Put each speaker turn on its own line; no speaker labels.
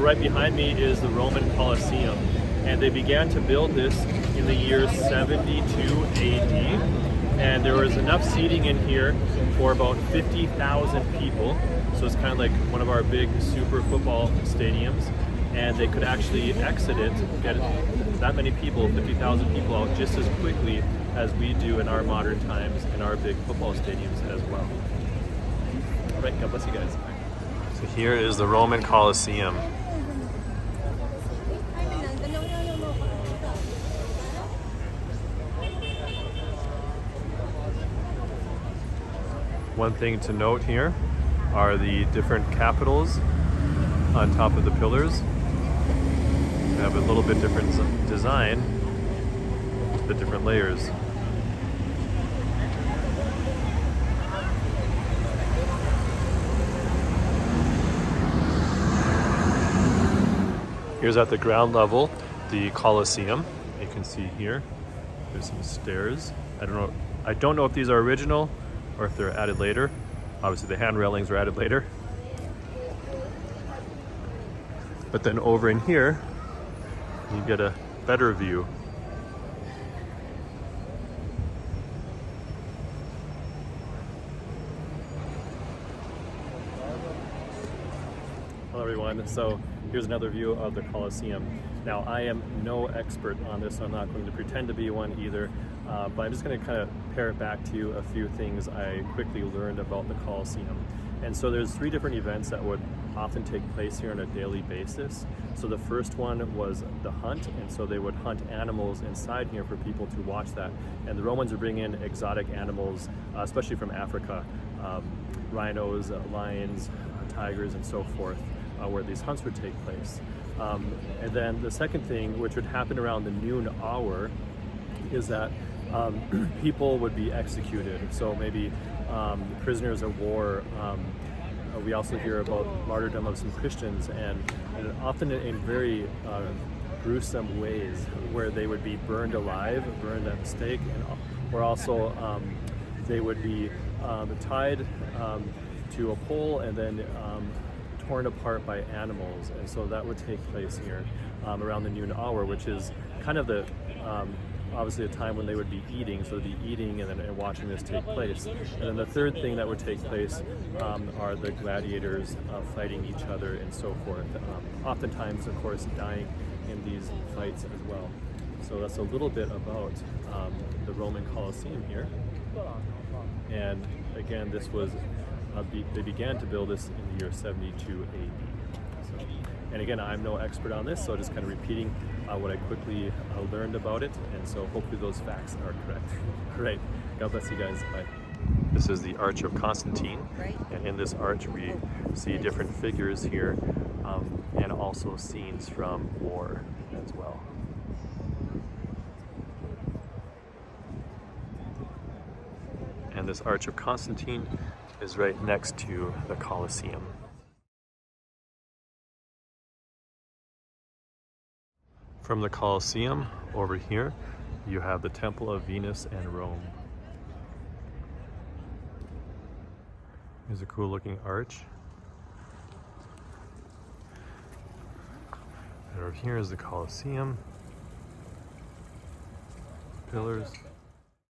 So right behind me is the Roman Colosseum, and they began to build this in the year 72 AD, and there was enough seating in here for about 50,000 people. So it's kind of like one of our big super football stadiums, and they could actually exit it, get that many people, 50,000 people out just as quickly as we do in our modern times in our big football stadiums as well. All right, God bless you guys. So here is the Roman Colosseum. One thing to note here are the different capitals on top of the pillars. They have a little bit different design to the different layers. Here's at the ground level, the Colosseum. You can see here, there's some stairs. I don't know if these are original or if they're added later. Obviously the hand railings were added later. But then over in here, you get a better view. Hello everyone, so here's another view of the Colosseum. Now I am no expert on this, so I'm not going to pretend to be one either, but I'm just going to kind of pare it back to you a few things I quickly learned about the Colosseum. And so there's 3 different events that would often take place here on a daily basis. So the first one was the hunt, and so they would hunt animals inside here for people to watch that. And the Romans would bring in exotic animals, especially from Africa, rhinos, lions, tigers, and so forth, where these hunts would take place. And then the second thing, which would happen around the noon hour, is that people would be executed. So maybe prisoners of war. We also hear about martyrdom of some Christians, and often in very gruesome ways, where they would be burned alive, burned at the stake, or also they would be tied to a pole and then torn apart by animals. And so that would take place here around the noon hour, which is kind of the obviously a time when they would be eating, so they'd be eating and watching this take place. And then the third thing that would take place are the gladiators fighting each other and so forth. Oftentimes, of course, dying in these fights as well. So that's a little bit about the Roman Colosseum here. And again, this was, they began to build this in the year 72 AD. So, and again, I'm no expert on this, so just kind of repeating what I quickly learned about it, and so hopefully those facts are correct. All right, God bless you guys, bye. This is the Arch of Constantine, and in this arch we see different figures here, and also scenes from war as well. And this Arch of Constantine is right next to the Colosseum. From the Colosseum over here, you have the Temple of Venus and Rome. Here's a cool looking arch. And over here is the Colosseum. Pillars.